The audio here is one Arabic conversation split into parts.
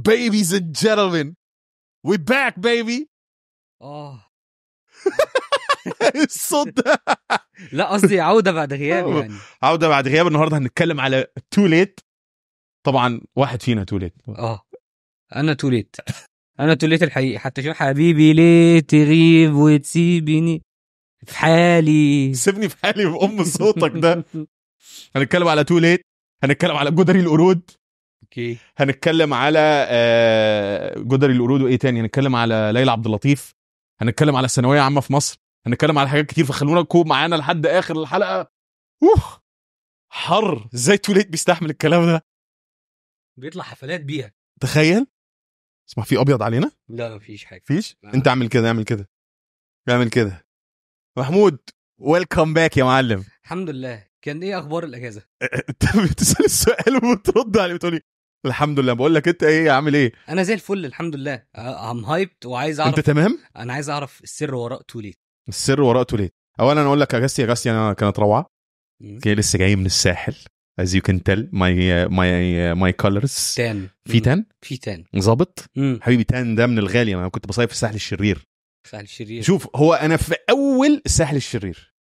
Babies and gentlemen, we back baby. الصوت ده. لا قصدي عودة بعد غياب يعني. عودة بعد غياب. النهاردة هنتكلم على too late. طبعا واحد فينا too late. أنا too late. أنا too late الحقيقة. حتى شو حبيبي ليه تغيب وتسيبني في حالي. سيبني في حالي بأم صوتك ده. هنتكلم على too late. هنتكلم على جدري القرود. اوكي. هنتكلم على جدري القرود وايه تاني. هنتكلم على ليلى عبد اللطيف. هنتكلم على الثانويه عامه في مصر. هنتكلم على حاجات كتير، فخلونا نكون معانا لحد اخر الحلقه. حر ازاي توليت بيستحمل الكلام ده؟ بيطلع حفلات بيها. تخيل. اسمع في ابيض علينا. لا مفيش حاجه. فيش. انت اعمل كده اعمل كده اعمل كده. محمود ويلكم باك يا معلم. الحمد لله. كان ايه اخبار الاجازه؟ انت بتسال السؤال وبترد عليه بتقولي الحمد لله. بقول لك انت ايه عامل ايه؟ انا زي الفل الحمد لله. ام هايبت وعايز اعرف. انت تمام؟ انا عايز اعرف السر وراء توليت. السر وراء توليت. اولا اقول لك اجازتي انا كانت روعه. لسه جاي من الساحل as you can tell my colors تان. في تان ظابط حبيبي. تان ده من الغالي. انا كنت بصيف في الساحل الشرير. شوف هو انا في اول الساحل الشرير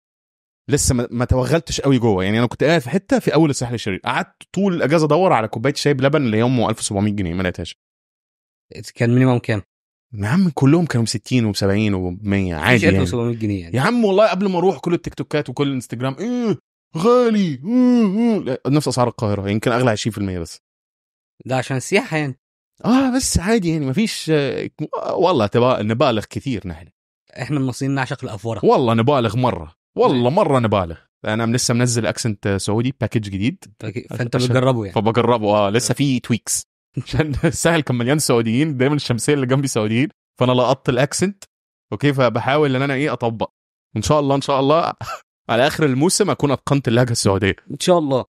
لسه ما توغلتش قوي جوه يعني. انا كنت قاعد في حته في اول الساحل الشرير. قعدت طول الاجازه ادور على كوبايه شاي بلبن اللي يومه 1700 جنيه ما لقيتهاش. كان مينيمم كام يا عم؟ كلهم كانوا 60 و70 و100 عادي يعني. 1700 جنيه يعني. يا عم والله قبل ما اروح كل التيك توكات وكل الانستجرام ايه غالي. نفس اسعار القاهره. يمكن اغلى 20% بس. ده عشان السياحه يعني. بس عادي يعني مفيش. والله تبقى نبالغ كثير نحن. احنا المصريين نعشق الافوره. والله نبالغ مره. والله مره نبالغ. انا لسه منزل اكسنت سعودي باكج جديد. فانت بتجربه يعني. فبجربه. لسه في تويكس عشان الساحل كان مليان سعوديين. دايما الشمسيه اللي جنبي سعوديين. فانا لقطت الاكسنت. اوكي. فبحاول ان انا اطبق ان شاء الله على اخر الموسم اكون اتقنت اللهجه السعوديه ان شاء الله.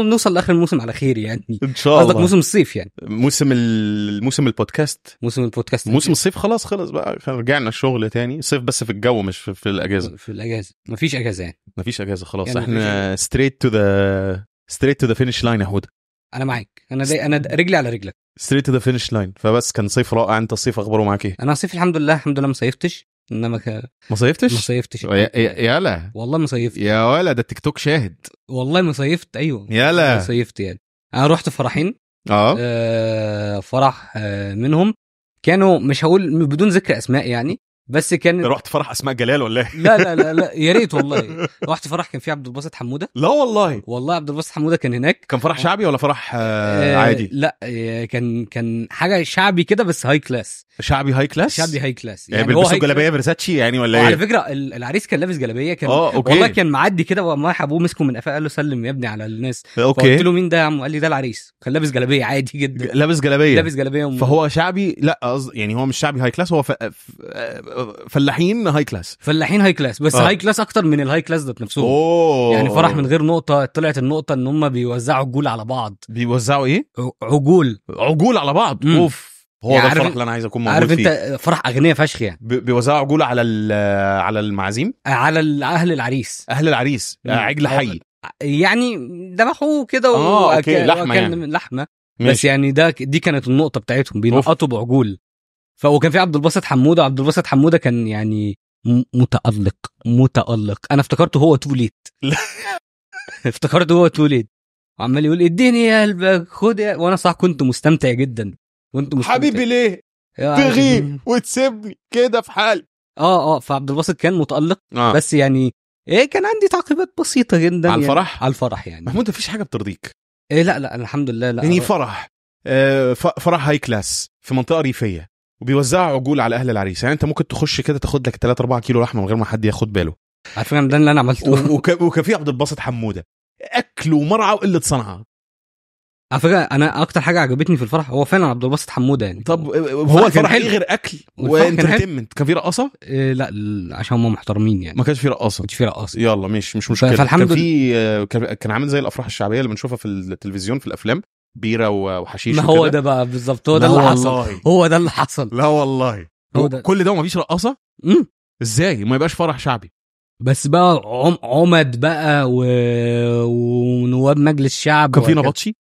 نوصل لاخر الموسم على خير يعني. ان شاء الله. قصدك موسم الصيف يعني. موسم البودكاست. موسم الصيف خلاص بقى. رجعنا الشغل تاني. صيف بس في الجو مش في الاجازه. في الاجازه مفيش اجازه يعني. مفيش اجازه خلاص يعني. احنا straight to the finish line يا حود. انا معاك. انا رجلي على رجلك. straight to the finish line. فبس كان صيف رائع. انت الصيف اخباره معاك ايه؟ انا صيف الحمد لله ما صيفتش. انما ما صيفتش يالا. والله ما صيفت يا ولا. ده تيك توك شاهد. والله ما صيفت. ايوه يالا ما صيفت يعني. انا رحت فرحين. فرح منهم كانوا مش هقول بدون ذكر اسماء يعني. بس كان رحت فرح اسماء جلال ولا ايه؟ لا يا ريت والله. رحت فرح كان فيه عبد الباسط حموده. لا والله عبد الباسط حموده كان هناك. كان فرح شعبي ولا فرح عادي؟ لا كان حاجه شعبي كده بس هاي كلاس. شعبي هاي كلاس يعني بيلبسوا جلابيه فيرساتشي يعني ولا ايه؟ على فكره العريس كان لابس جلابيه. كان والله كان معدي كده وما ابوه مسكه من قفاه قال له سلم يا ابني على الناس. قلت له مين ده يا عم؟ قال لي ده العريس. كان لابس جلابيه عادي جدا. لابس جلابيه فهو شعبي. لا يعني هو مش شعبي هاي كلاس. هو فلاحين هاي كلاس بس هاي كلاس اكتر من الهاي كلاس ذات نفسهم. يعني فرح من غير نقطه. طلعت النقطه ان هم بيوزعوا عجول على بعض. بيوزعوا ايه؟ عجول على بعض. اوف. هو ده الفرح اللي انا عايز اكون موجود فيه. عارف انت فرح اغنيه فشخ يعني. بيوزعوا عجول على المعازيم. على اهل العريس. عجل حي يعني ذبحوه كده لحمه يعني. لحمه بس يعني دي كانت النقطه بتاعتهم. بينقطوا بعجول. فكان في عبد الباسط حموده كان يعني متألق. انا افتكرته هو توليت وعمال يقول اديني يا قلبك خد وانا صح كنت مستمتع جدا. حبيبي ليه تغيب وتسيبني كده في حالي. فعبد الباسط كان متألق. بس يعني كان عندي تعقيبات بسيطه جدا على الفرح يعني. محمود مفيش حاجه بترضيك؟ لا الحمد لله. لا يعني فرح هاي كلاس في منطقه ريفيه وبيوزعوا عجول على اهل العريس. يعني انت ممكن تخش كده تاخد لك 3-4 كيلو لحمه من غير ما حد ياخد باله. عارفين ده اللي انا عملته. وكان في عبد الباسط حموده اكل ومرعى وقله صنعه. على فكره انا اكتر حاجه عجبتني في الفرح هو فعلا عبد الباسط حموده يعني. طب هو الفرح ايه غير اكل وانترتينمنت؟ كان في رقصه؟ لا عشان هم محترمين يعني. ما كانش في رقصه. يلا مش مشكله. فالحمد لله كان عامل زي الافراح الشعبيه اللي بنشوفها في التلفزيون في الافلام. بيره وحشيش. ما هو ده بقى بالظبط. هو ده اللي حصل. لا والله كل ده وما فيش رقصه. ازاي ما يبقاش فرح شعبي؟ بس بقى عمد بقى ونواب مجلس الشعب. كان في نبطشي.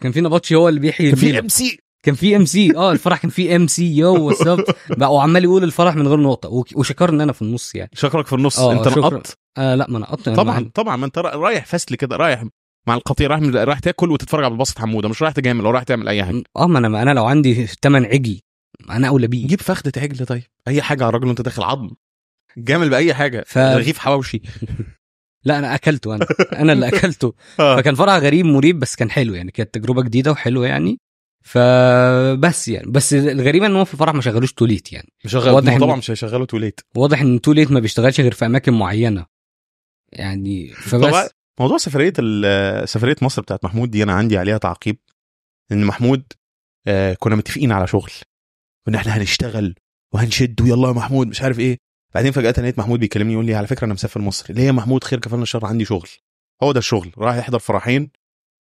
كان في نبطشي هو اللي بيحيي في ام سي كان في ام سي الفرح كان في ام سي يو بالظبط بقى، وعمال يقول الفرح من غير نقطه، وشكرني انا في النص يعني. شكرك في النص. انت نقطت؟ لا ما نقطت طبعا ما انت رايح فسل كده، رايح مع القطيع، رايح تاكل وتتفرج على البسط حموده، مش رايح تجامل ولا رايح تعمل اي حاجه. ما انا لو عندي 8 عجل انا اولى بيه. جيب فخده عجل، طيب اي حاجه على الراجل وانت داخل عظم، جامل باي حاجه. رغيف حواوشي لا انا اكلته، انا اللي اكلته. فكان فرع غريب مريب بس كان حلو يعني، كانت تجربه جديده وحلوه يعني. فبس يعني، بس الغريبه ان هو في الفرح ما شغلوش توليت يعني. طبعا مش هيشغلوا توليت، واضح ان توليت ما بيشتغلش غير في اماكن معينه يعني. فبس موضوع سفريه مصر بتاعت محمود دي انا عندي عليها تعقيب. ان محمود كنا متفقين على شغل وان احنا هنشتغل وهنشد ويلا يا محمود مش عارف ايه. بعدين فجاه لقيت محمود بيكلمني يقول لي على فكره انا مسافر مصر. ليه يا محمود؟ خير كفلنا الشر، عندي شغل. هو ده الشغل، راح يحضر فرحين.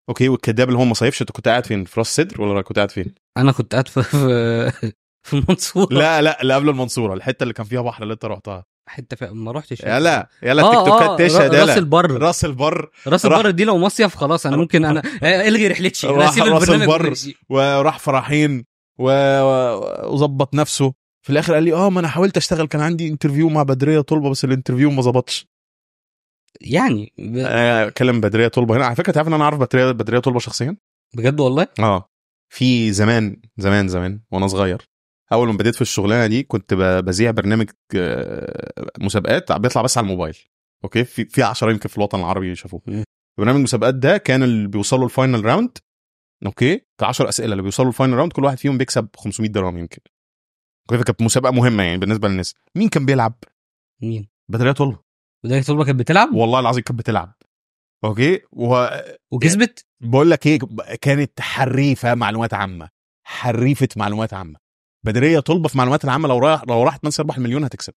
اوكي، والكداب اللي هو ما صيفش. انت كنت قاعد فين؟ في راس سدر ولا كنت قاعد فين؟ انا كنت قاعد في المنصوره. لا قبل المنصوره، الحته اللي كان فيها بحر اللي انت رحتها. حته ما رحتش. يلا تيك توكات تشهد. راس البر دي لو مصيف خلاص انا ممكن انا الغي رحلتي، انا اسيب البرنامج. وراح فرحين وظبط نفسه. في الاخر قال لي ما انا حاولت اشتغل، كان عندي انترفيو مع بدريه طلبه بس الانترفيو ما ظبطش يعني. كلام بدريه طلبه هنا على فكره. تعرف ان انا عارف بدريه طلبه شخصيا؟ بجد والله؟ في زمان وانا صغير، اول ما بديت في الشغلانه دي كنت بذيع برنامج مسابقات بيطلع بس على الموبايل. اوكي، في 10 يمكن في الوطن العربي شافوه. برنامج المسابقات ده كان اللي بيوصلوا الفاينل راوند. اوكي، 10 اسئله اللي بيوصلوا الفاينل راوند كل واحد فيهم بيكسب 500 درهم يمكن. كانت مسابقه مهمه يعني بالنسبه للناس. مين كان بيلعب؟ مين؟ بدريه طلبه كانت بتلعب، والله العظيم كانت بتلعب. اوكي، وكسبت. بقول لك ايه، كانت حريفه معلومات عامه، بدريه طلبه في معلومات العامه. لو راحت مثلا 4 مليون هتكسب.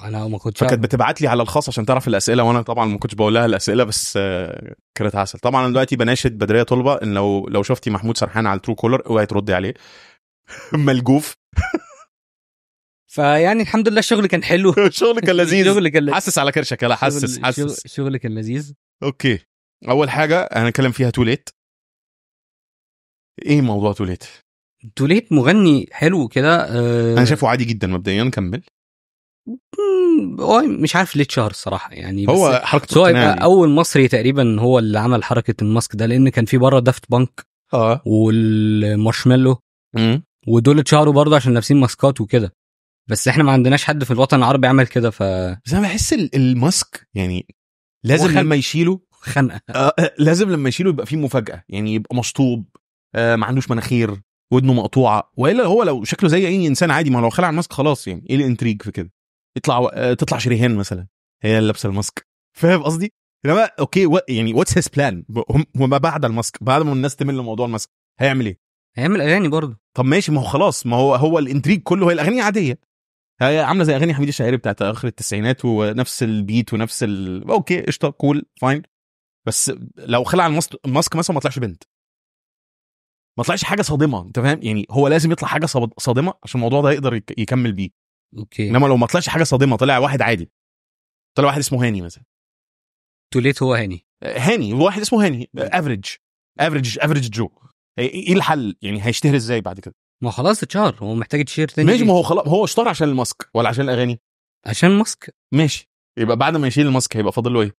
انا ما كنتش. فكانت بتبعت لي على الخاص عشان تعرف الاسئله، وانا طبعا ما كنتش بقول لها الاسئله بس كانت عسل. طبعا انا دلوقتي بناشد بدريه طلبه ان لو شفتي محمود سرحان على الترو كولر اوعي تردي عليه ملجوف. فيعني الحمد لله الشغل كان حلو. الشغل كان لذيذ. حسس على كرشك، لا حسس. الشغل كان لذيذ. اوكي، اول حاجه هنتكلم فيها توليت. ايه موضوع توليت مغني حلو كده. انا شايفه عادي جدا مبدئيا. كمل. مش عارف ليه اتشهر الصراحه يعني. هو حركته اول مصري تقريبا هو اللي عمل حركه الماسك ده، لان كان في بره دافت بانك والمارشميلو ودول اتشهروا برضه عشان لابسين ماسكات وكده. بس احنا ما عندناش حد في الوطن العربي عمل كده. بس انا بحس الماسك يعني لازم لما يشيله خنقه. لازم لما يشيله يبقى فيه مفاجاه يعني، يبقى مشطوب، ما عندوش مناخير، ودنه مقطوعه. والا هو لو شكله زي اي انسان عادي، ما لو خلع الماسك خلاص يعني ايه الانتريج في كده؟ تطلع شريهان مثلا هي اللي لابسه الماسك. فاهم قصدي؟ انما اوكي يعني واتس هيز بلان وما بعد الماسك، بعد ما الناس تمل موضوع الماسك هيعمل ايه؟ هيعمل اغاني برضه. طب ماشي، ما هو خلاص، ما هو الانتريج كله هي الاغاني عاديه. هي عامله زي اغاني حميد الشاعري بتاعت اخر التسعينات، ونفس البيت ونفس اوكي قشطه كول فاين. بس لو خلع الماسك مثلا ما طلعش بنت، ما طلعش حاجه صادمه. انت فاهم يعني؟ هو لازم يطلع حاجه صادمه عشان الموضوع ده يقدر يكمل بيه. اوكي، انما لو ما طلعش حاجه صادمه، طلع واحد عادي، طلع واحد اسمه هاني مثلا. توليت هو هاني واحد اسمه هاني افريج جو. ايه الحل يعني؟ هيشتهر ازاي بعد كده؟ ما خلاص اتشهر، هو محتاج تشير تاني. ماشي، ما هو خلاص هو اشتهر عشان الماسك ولا عشان الاغاني؟ عشان الماسك. ماشي، يبقى بعد ما يشيل الماسك هيبقى فاضل له ايه؟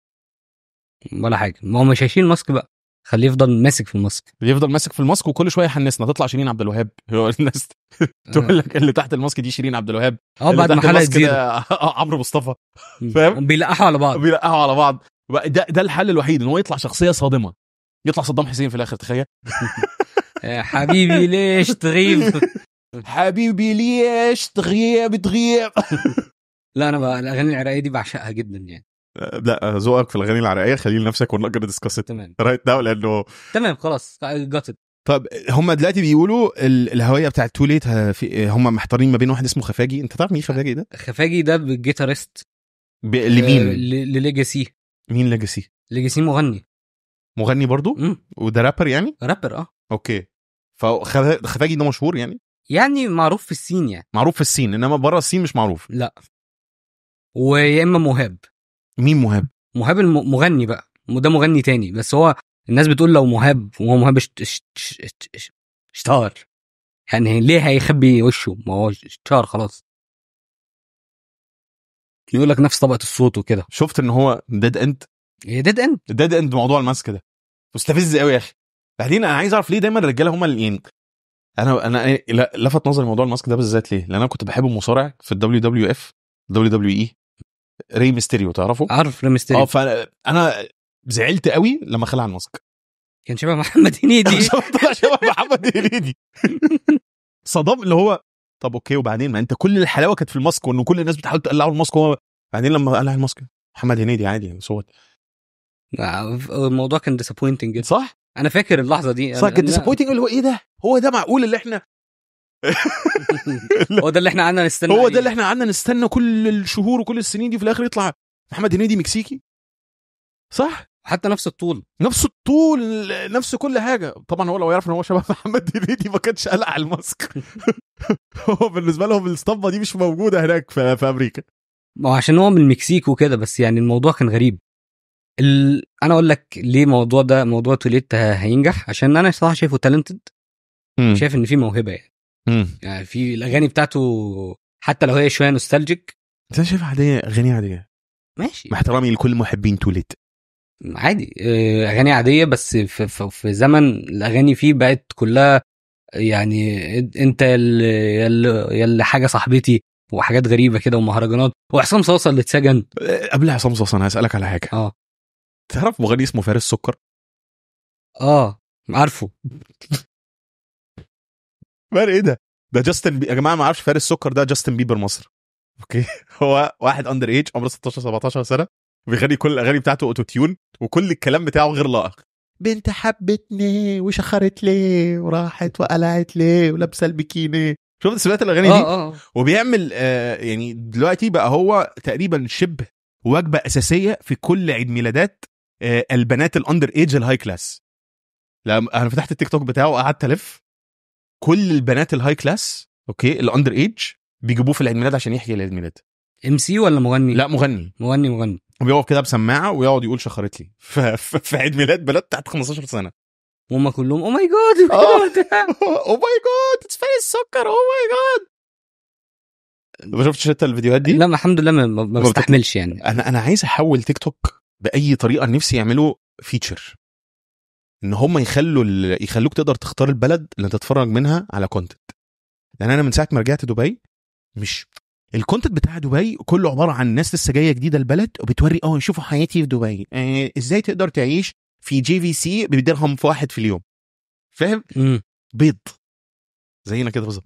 ولا حاجه. ما هو مش هيشيل الماسك بقى، خليه يفضل ماسك في الماسك. وكل شويه حنسنا تطلع شيرين عبد الوهاب. هو الناس تقول لك اللي تحت الماسك دي شيرين عبد الوهاب، بعد ما حلقه زيرو عمرو مصطفى. فاهم؟ بيلقحوا على بعض. ده الحل الوحيد، ان هو يطلع شخصيه صادمه، يطلع صدام حسين في الاخر. تخيل. حبيبي ليش تغيب؟ حبيبي ليش تغيب. لا انا بقى الاغاني العراقيه دي بعشقها جدا يعني. لا ذوقك في الاغاني العراقيه خليه لنفسك ونقدر ديسكاس تمام رايت ناو لانه تمام خلاص جاتت. طب هم دلوقتي بيقولوا الهويه بتاعت توليت هم محتارين ما بين واحد اسمه خفاجي. انت تعرف مين خفاجي ده؟ خفاجي ده بالجيتاريست لمين؟ لليجاسي. مين ليجاسي؟ ليجاسي مغني برضو. وده رابر يعني؟ رابر اوكي. فخفاجي ده مشهور يعني معروف في السين يعني. معروف في السين، انما بره السين مش معروف. لا. ويا اما مهاب. مين مهاب؟ المغني بقى، ده مغني تاني، بس هو الناس بتقول لو مهاب وهو مهاب اشتهر يعني ليه هيخبي وشه؟ ما هو اشتهر خلاص. يقول لك نفس طبقه الصوت وكده. شفت ان هو ديد اند. ايه ديد اند موضوع الماسك ده مستفز قوي يا اخي. بعدين انا عايز اعرف ليه دايما الرجاله هم اللي يعني انا لفت نظري موضوع الماسك ده بالذات ليه؟ لان انا كنت بحب المصارع في الدبليو دبليو اف دبليو اي ري ميستيريو، تعرفه؟ عارف ري ميستيريو. فانا زعلت قوي لما خلع الماسك. كان شبه محمد هنيدي. طلع شبه محمد هنيدي. صدام اللي هو طب اوكي وبعدين ما انت كل الحلاوه كانت في الماسك وانه كل الناس بتحاول تقلعوا الماسك، هو بعدين لما قلع الماسك محمد هنيدي عادي يعني صوت. الموضوع كان ديسابوينتنج جدا. صح، انا فاكر اللحظه دي. صح كان ديسابوينتنج. اللي هو ايه ده؟ هو ده معقول اللي احنا هو ده اللي احنا قعدنا نستنى؟ هو ده اللي احنا قعدنا نستنى كل الشهور وكل السنين دي، في الاخر يطلع محمد هنيدي مكسيكي؟ صح، حتى نفس الطول نفس كل حاجه. طبعا هو لو يعرف ان هو شبه محمد هنيدي ما كانش قلع الماسك. هو بالنسبه لهم الاسطمبه دي مش موجوده هناك في امريكا. ما هو عشان هو من المكسيك وكده، بس يعني الموضوع كان غريب. انا اقول لك ليه الموضوع ده موضوع توليت هينجح، عشان انا صراحه شايفه تالنتد. شايف ان في موهبه يعني في الاغاني بتاعته حتى لو هي شويه نوستالجيك. انت شايف عاديه، اغاني عاديه ماشي، مع احترامي لكل محبين توليت، عادي اغاني عاديه، بس في زمن الاغاني فيه بقت كلها يعني انت اللي حاجه صاحبتي وحاجات غريبه كده ومهرجانات. وعصام صاصا اللي اتسجن. قبل عصام صاصا انا هسالك على حاجه. تعرف مغني اسمه فارس سكر؟ عارفه. مال ايه ده جاستن يا جماعه ما اعرفش فارس سكر ده جاستن بيبر مصر. اوكي. هو واحد اندر ايج عمره 16 17 سنه وبيغني كل الاغاني بتاعته اوتو تيون وكل الكلام بتاعه غير لائق. بنت حبتني وشخرت لي وراحت وقلعت لي ولابسه البيكيني. شفت سمعت الاغاني دي؟ وبيعمل يعني دلوقتي بقى هو تقريبا شبه وجبه اساسيه في كل عيد ميلادات البنات الاندر ايج الهاي كلاس. لما انا فتحت التيك توك بتاعه وقعدت الف كل البنات الهاي كلاس اوكي الاندر ايج بيجيبوه في العيد ميلاد عشان يحيي العيد ميلاد. ام سي ولا مغني؟ لا مغني. وبيقف كده بسماعه ويقعد يقول شخرت لي في عيد ميلاد بلد تحت 15 سنه. وهم كلهم او ماي جاد او ماي جاد اتس فارس سكر او ماي جاد. ما شفتش انت الفيديوهات دي؟ لا الحمد لله ما بستحملش يعني. انا عايز احول تيك توك باي طريقه. نفسي يعملوا فيتشر ان هم يخلوك تقدر تختار البلد اللي تتفرج منها على كونتنت. لان انا من ساعه ما رجعت دبي مش الكونتنت بتاع دبي كله عباره عن ناس لسه جايه جديده البلد وبتوري شوفوا حياتي في دبي ازاي تقدر تعيش في جي في سي بدرهم في واحد في اليوم. فاهم؟ بيض زينا كده بالظبط.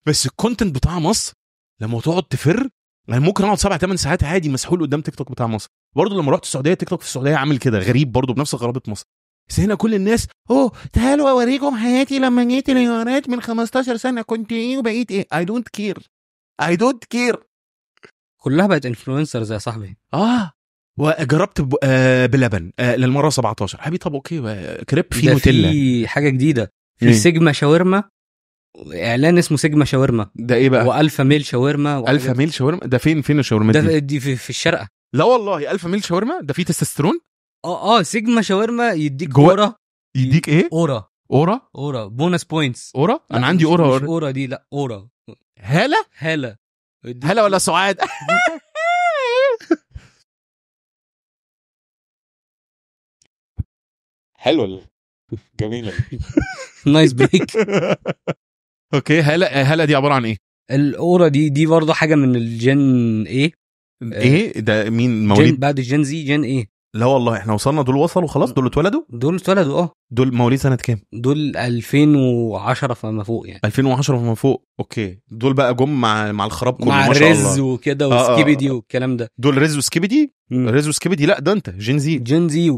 بس الكونتنت بتاع مصر لما تقعد تفر يعني ممكن اقعد 7-8 ساعات عادي مسحول قدام تيك توك بتاع مصر. برضه لما رحت السعوديه تيك توك في السعوديه عامل كده غريب برضه بنفس غرابه مصر. بس هنا كل الناس تعالوا اوريكم حياتي لما جيت الامارات من 15 سنه كنت ايه وبقيت ايه. I don't care. كلها بقت انفلونسرز يا صاحبي. وجربت بلبن للمره 17 حبيبي. طب اوكي كريب في نوتيلا. في حاجه جديده في سيجما شاورما، اعلان اسمه سيجما شاورما. ده ايه بقى؟ والفا ميل شاورما. الفا ميل شاورما ده فين الشاورما دي في الشارقه. لا والله الفا ميل شاورما ده فيه تستوستيرون. سيجما شاورما يديك اورا. يديك ايه؟ اورا بونس بوينتس. انا عندي اورا. مش اورا دي، لا اورا. هلا ولا سعاد. حلو جميله. نايس بريك. اوكي هلا دي عباره عن ايه؟ الاورا دي برضه حاجه من الجن ايه ده مين مواليد بعد الجن زي جن ايه؟ لا والله احنا وصلنا. دول وصلوا خلاص. دول اتولدوا دول مواليد سنه كام؟ دول 2010 فما فوق يعني 2010 فما فوق. اوكي دول بقى جم مع الخراب كله مع الرز وكده وسكيبيدي والكلام ده. دول رز وسكيبيدي. لا ده انت جن زي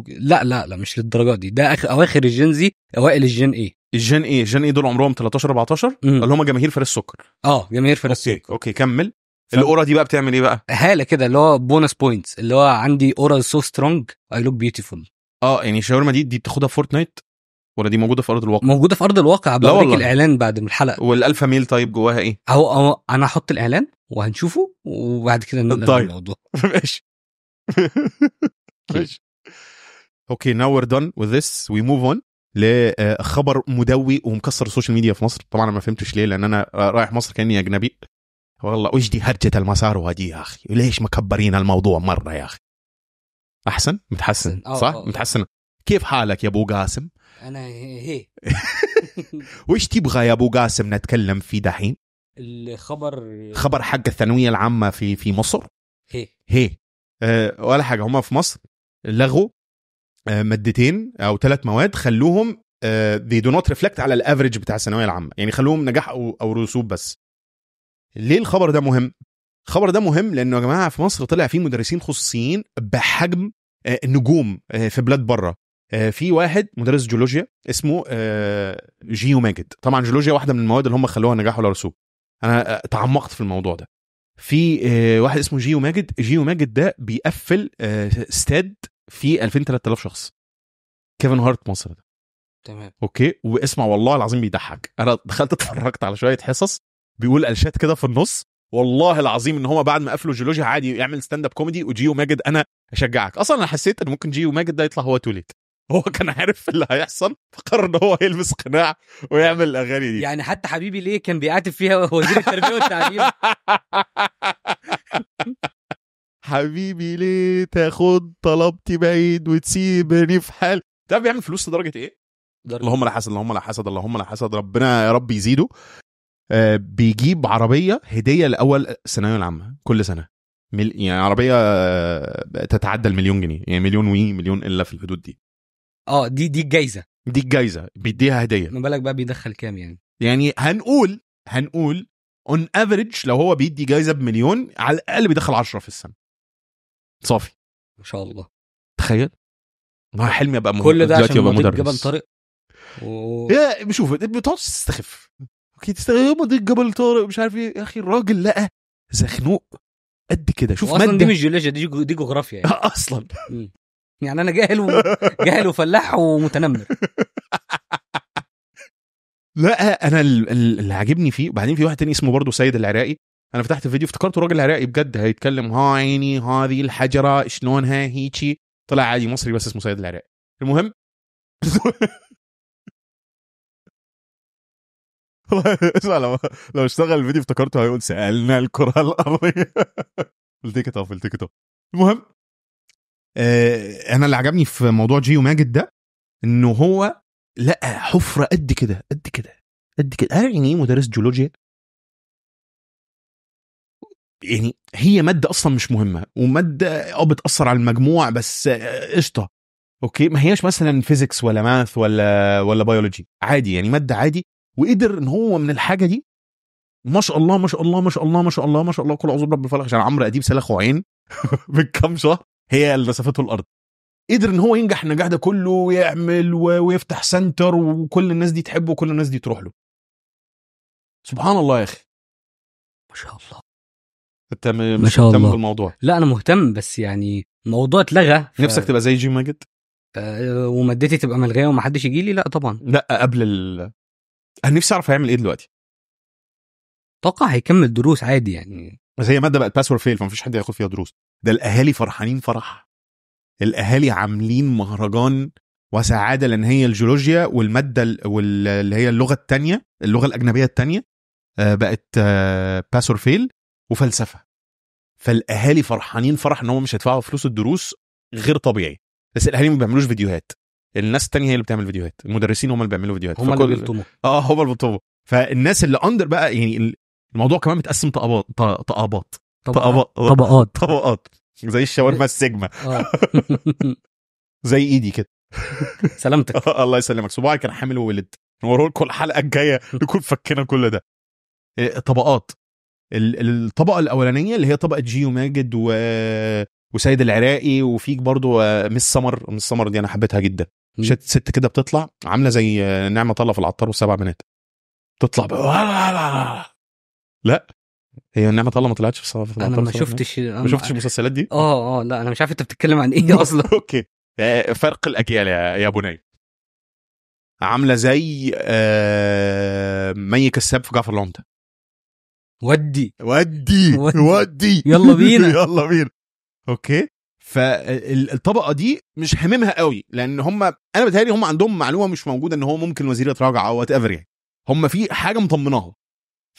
لا مش للدرجه دي. ده اواخر الجن زي اوائل الجن ايه. الجن ايه دول عمرهم 13 14 اللي هم جماهير فارس السكر. جماهير فارس السكر. اوكي كمل. الاورا دي بقى بتعمل ايه بقى؟ هاله كده اللي هو بونس بوينتس اللي هو عندي اورا سو سترونج اي لوك بيوتيفول. يعني الشاورما دي بتاخدها في فورتنايت ولا دي موجوده في ارض الواقع؟ موجوده في ارض الواقع. بوريك الاعلان بعد الحلقه. والالفا ميل طيب جواها ايه؟ انا هحط الاعلان وهنشوفه وبعد كده نبدا الموضوع. ماشي. اوكي ناو وير دون وذ ذس وي موف اون لخبر مدوي ومكسر السوشيال ميديا في مصر. طبعا انا ما فهمتش ليه، لان انا رايح مصر كاني اجنبي. والله وش دي هرجة المسار وهدي يا اخي، ليش مكبرين الموضوع مره يا اخي؟ احسن متحسن صح متحسن. كيف حالك يا ابو قاسم؟ انا هي وش تبغى يا ابو قاسم نتكلم فيه دحين؟ خبر حق الثانويه العامه في مصر. هي ولا حاجه، هم في مصر لغوا مادتين او 3 مواد، خلوهم they do not reflect على الافريج بتاع الثانويه العامه، يعني خلوهم نجاح او رسوب بس. ليه الخبر ده مهم؟ الخبر ده مهم لانه يا جماعه في مصر طلع فيه مدرسين خصوصيين بحجم نجوم في بلاد بره. في واحد مدرس جيولوجيا اسمه جيو ماجد. طبعا جيولوجيا واحده من المواد اللي هم خلوها نجاح ولا رسوب. انا تعمقت في الموضوع ده. في واحد اسمه جيو ماجد. جيو ماجد ده بيقفل استاد في 2000-3000 شخص. كيفن هارت مصر ده. تمام اوكي. واسمع والله العظيم بيضحك. انا دخلت اتفرجت على شويه حصص بيقول الشات كده في النص. والله العظيم ان هو بعد ما قفلوا جيولوجيا عادي يعمل ستاند اب كوميدي. وجيو ماجد انا اشجعك. اصلا انا حسيت ان ممكن جيو ماجد ده يطلع هو توليت. هو كان عارف اللي هيحصل فقرر ان هو يلبس قناع ويعمل الاغاني دي. يعني حتى حبيبي ليه كان بيعاتب فيها وزير التربيه والتعليم. حبيبي ليه تاخد طلبتي بعيد وتسيبني في حال. ده بيعمل فلوس لدرجه ايه؟ اللهم لا حسد اللهم لا حسد اللهم لا حسد، ربنا يا رب يزيده. بيجيب عربيه هديه لاول الثانويه العامه كل سنه. يعني عربيه تتعدى ال1,000,000 جنيه، يعني مليون مليون الا في الحدود دي. دي الجايزه. دي الجايزه بيديها هديه. ما بالك بقى بيدخل كام يعني؟ يعني هنقول اون افريج لو هو بيدي جايزه ب1,000,000 على الاقل بيدخل 10 في السنه صافي. ما شاء الله. تخيل ما حلمي ابقى كل ده عشان مدرس جبل طارق يا بشوف بتقعد تستخف. اوكي تستخف مضيق جبل طارق مش عارف ايه. يا اخي الراجل لقى زخنوق قد كده. شوف اصلا دي مش جيولوجيا، دي جغرافيا يعني. اصلا يعني انا جاهل وفلاح ومتنمر. لا انا اللي عاجبني فيه. وبعدين في واحد تاني اسمه برضو سيد العراقي. انا فتحت الفيديو افتكرته راجل عراقي بجد هيتكلم. ها عيني هذه الحجره شلونها هيجي. طلع عادي مصري بس اسمه سيد العراقي. المهم اسمع لو اشتغل الفيديو افتكرته هيقول سألنا الكرة الأرضية. التيكت. المهم انا اللي عجبني في موضوع جيو ماجد ده انه هو لقى حفرة قد كده. يعني مدرس جيولوجيا يعني هي مادة اصلا مش مهمة ومادة بتأثر على المجموع بس قشطة اوكي. ما هياش مثلا فيزيكس ولا ماث ولا بيولوجي عادي، يعني مادة عادي. وقدر ان هو من الحاجة دي ما شاء الله ما شاء الله ما شاء الله ما شاء الله ما شاء الله كل اعوذ برب الفلق عشان عمرو اديب سلخه عين بكم شهر هي اللي نسفته الارض. قدر ان هو ينجح النجاح ده كله ويعمل ويفتح سنتر وكل الناس دي تحبه وكل الناس دي تروح له. سبحان الله يا اخي ما شاء الله. انت مش مهتم بالموضوع؟ لا انا مهتم بس يعني الموضوع اتلغى. نفسك تبقى زي جيو ماجد ومادتي تبقى ملغيه ومحدش يجي لي؟ لا طبعا. لا قبل انا نفسي اعرف هيعمل ايه دلوقتي. اتوقع هيكمل دروس عادي يعني. بس هي ماده بقت باس اور فيل فمفيش حد ياخد فيها دروس. ده الاهالي فرحانين فرح. الاهالي عاملين مهرجان وسعاده لان هي الجيولوجيا والماده اللي هي اللغه الثانيه اللغه الاجنبيه الثانيه بقت باس اور فيل وفلسفه. فالاهالي فرحانين فرح ان هم مش هيدفعوا فلوس الدروس غير طبيعي. بس الاهالي ما بيعملوش فيديوهات. الناس الثانيه هي اللي بتعمل فيديوهات. المدرسين هم اللي بيعملوا فيديوهات. هم اللي بيلطموا. هم اللي بيلطموا. فالناس اللي اندر بقى يعني الموضوع كمان متقسم طبقات زي الشاورما السجمة. زي ايدي كده. سلامتك. الله يسلمك. صباعي كان حامل وولد. نورول كل حلقة الجاية نكون فكنا كل ده. طبقات. الطبقة الأولانية اللي هي طبقة جيو ماجد وسيد العراقي وفيك برضو مس سمر دي أنا حبيتها جدا. ست كده بتطلع عاملة زي نعمة الله في العطار والسبع بنات. تطلع لا هي نعمة الله ما طلعتش في العطار. انا ما شفتش المسلسلات دي. لا انا مش عارف انت بتتكلم عن ايه اصلا. اوكي فرق الاجيال يا بني. عامله زي مي كساب في جعفر العمدة. ودي يلا بينا يلا بينا. اوكي فالطبقه دي مش هممها قوي، لان هم انا بتهيألي هم عندهم معلومه مش موجوده ان هو ممكن وزير يتراجع او وات ايفر، يعني هم في حاجه مطمناها،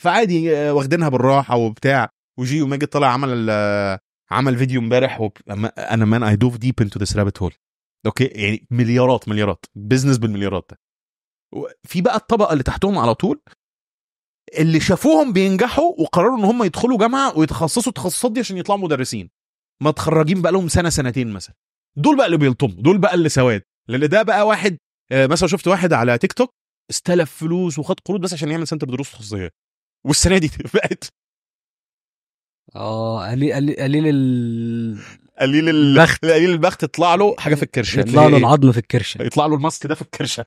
فعادي واخدينها بالراحه وبتاع. وجي وماجد طلع عمل فيديو امبارح انا مان اي دوف ديب انتو ذس رابت هول. اوكي يعني مليارات بيزنس بالمليارات ده. في بقى الطبقه اللي تحتهم على طول اللي شافوهم بينجحوا وقرروا ان هم يدخلوا جامعه ويتخصصوا التخصصات دي عشان يطلعوا مدرسين، ما تخرجين بقى لهم سنتين مثلا. دول بقى اللي بيلطموا، دول بقى اللي سواد. لان ده بقى واحد مثلا شفت واحد على تيك توك استلف فلوس وخد قروض بس عشان يعمل سنتر دروس خصوصيه، والسنه دي بقت قليل البخت يطلع له حاجه في الكرشه، يطلع له العظم في الكرشه، يطلع له الماسك ده في الكرشه.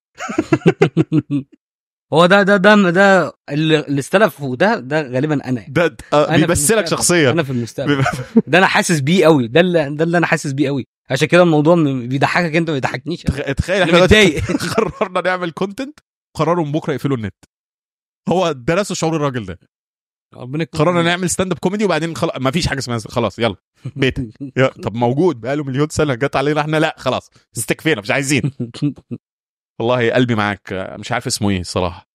هو ده اللي استلفه ده غالبا انا ده بيمثلك شخصيا. انا في المستقبل ده انا حاسس بيه قوي، ده اللي انا حاسس بيه قوي، عشان كده الموضوع بيضحكك انت ما بيضحكنيش. تخيل احنا قررنا نعمل كونتنت، قرروا من بكره يقفلوا النت. هو درسوا شعور الراجل ده. قررنا نعمل ستاند اب كوميدي وبعدين ما فيش حاجه اسمها خلاص يلا بيتك. طب موجود بقاله مليون سنه، جت علينا احنا لا خلاص استكفينا مش عايزين. والله قلبي معاك، مش عارف اسمه ايه الصراحه.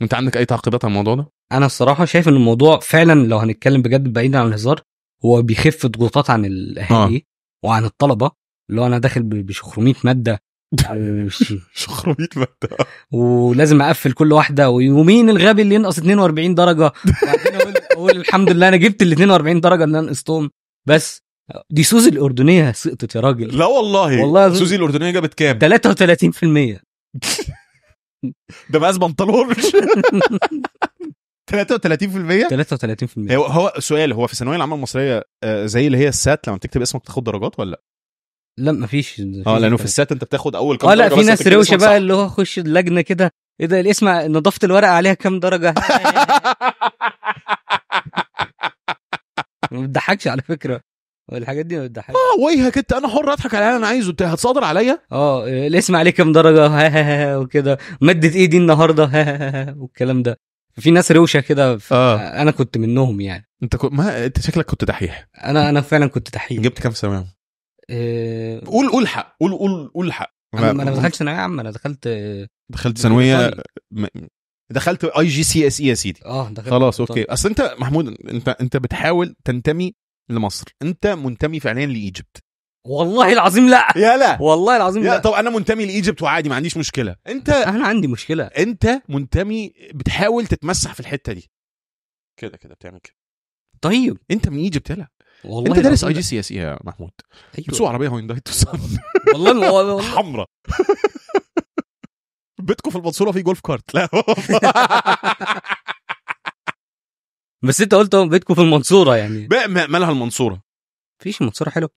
انت عندك اي تعقيبات على الموضوع ده؟ انا الصراحه شايف ان الموضوع فعلا لو هنتكلم بجد بعيدا عن الهزار هو بيخف ضغوطات عن الاهالي وعن الطلبه، اللي هو انا داخل بشخرومية ماده 500 ماده ولازم اقفل كل واحده، ومين الغبي اللي ينقص 42 درجه وبعدين اقول الحمد لله انا جبت ال 42 درجه اللي انا نقصتهم. بس دي سوزي الاردنيه سقطت يا راجل. لا والله سوزي الاردنيه جابت كام؟ 33%. ده مقاس بنطلون. 33%. هو سؤال، هو في الثانويه العامه المصريه زي اللي هي السات لما تكتب اسمك تاخد درجات ولا لا مفيش؟ لانه في السات انت بتاخد اول كام درجه. لا في ناس روشه بقى اللي هو خش اللجنه كده، ايه ده الاسم نظافه الورقه عليها كام درجه. ما بتضحكش على فكره الحاجات دي، ما بتضحكش. ويهك انت، انا حر اضحك على اللي انا عايزه، انت هتصادر عليا. الاسم عليه كام درجه وكده، ماده ايه دي النهارده والكلام ده. في ناس روشه كده انا كنت منهم يعني. انت شكلك كنت دحيح. انا فعلا كنت دحيح. جبت كام في ثانويه؟ قول حق، قول حق. انا ما دخلتش ثانويه عامه، انا دخلت ثانويه، دخلت اي جي سي اس اي يا سيدي. خلاص اوكي. اصل انت محمود انت بتحاول تنتمي لمصر، انت منتمي فعليا لايجيبت. والله العظيم لا يا لا والله العظيم لا. طب انا منتمي لايجيبت وعادي ما عنديش مشكله. انا عندي مشكله. انت منتمي بتحاول تتمسح في الحته دي كده بتعمل كده. طيب انت من ايجيبت يلا والله. انت دارس اي جي سي اس اي يا محمود. بتسوق عربيه هوينداي توسان والله حمراء. بيتكم في المنصوره في جولف كارت. لا بس انت قلت بيتكم في المنصوره يعني مالها المنصوره؟ فيش المنصوره حلو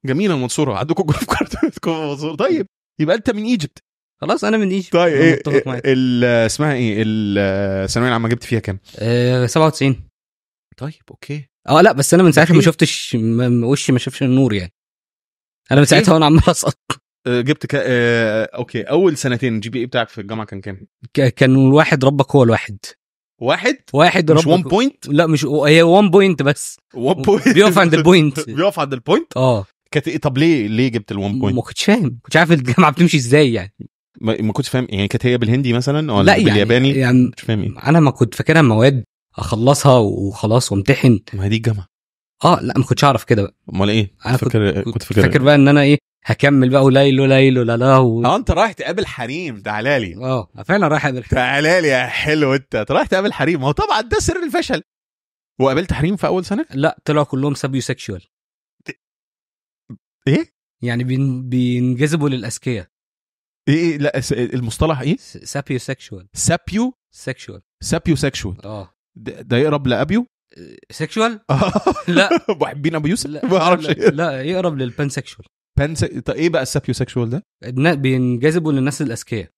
جميله المنصوره، عندكم جولف كارت بيتكم في المنصوره. طيب يبقى انت من ايجيبت. خلاص انا من ايجيبت. طيب اسمها ايه الثانويه العامه جبت فيها كام؟ 97. طيب اوكي. لا بس انا من ساعتها ما شفتش وشي ما شافش النور يعني. انا من ساعتها وانا عمال اسقط. جبت اوكي. اول سنتين جي بي اي بتاعك في الجامعه كان كام؟ كان الواحد ربك هو الواحد. واحد مش 1 بوينت؟ لا مش هي 1 بوينت بس. 1 بوينت بيقف عند البوينت. كانت ايه؟ طب ليه جبت ال 1 بوينت؟ ما كنتش فاهم، كنتش عارف الجامعه بتمشي ازاي يعني. ما كنتش فاهم يعني. كانت هي بالهندي مثلا ولا بالياباني؟ يعني مش فاهم ايه. انا ما كنت فاكرها مواد اخلصها وخلاص وامتحن. ما هي دي الجامعه. لا ما كنتش اعرف كده بقى. امال ايه؟ انا كنت فاكر بقى ان انا ايه هكمل بقى وليلو لا انت رايح تقابل حريم. تعالى لي. فعلا رايح اقابل حريم. تعالى لي يا حلو، انت رايح تقابل حريم. هو طبعا ده سر الفشل. وقابلت حريم في اول سنه؟ لا طلعوا كلهم سابيو سيكشوال. ايه يعني بينجذبوا للاذكياء. ايه لا المصطلح ايه؟ سابيو سيكشوال. سابيو سيكشوال. ده يقرب لابيو سيكشوال. لا محبين ابو يوسف. ما اعرفش. لا يقرب للبان سيكشوال. طب ايه بقى السابيو سيكشوال ده؟ بينجذبوا للناس الاذكياء.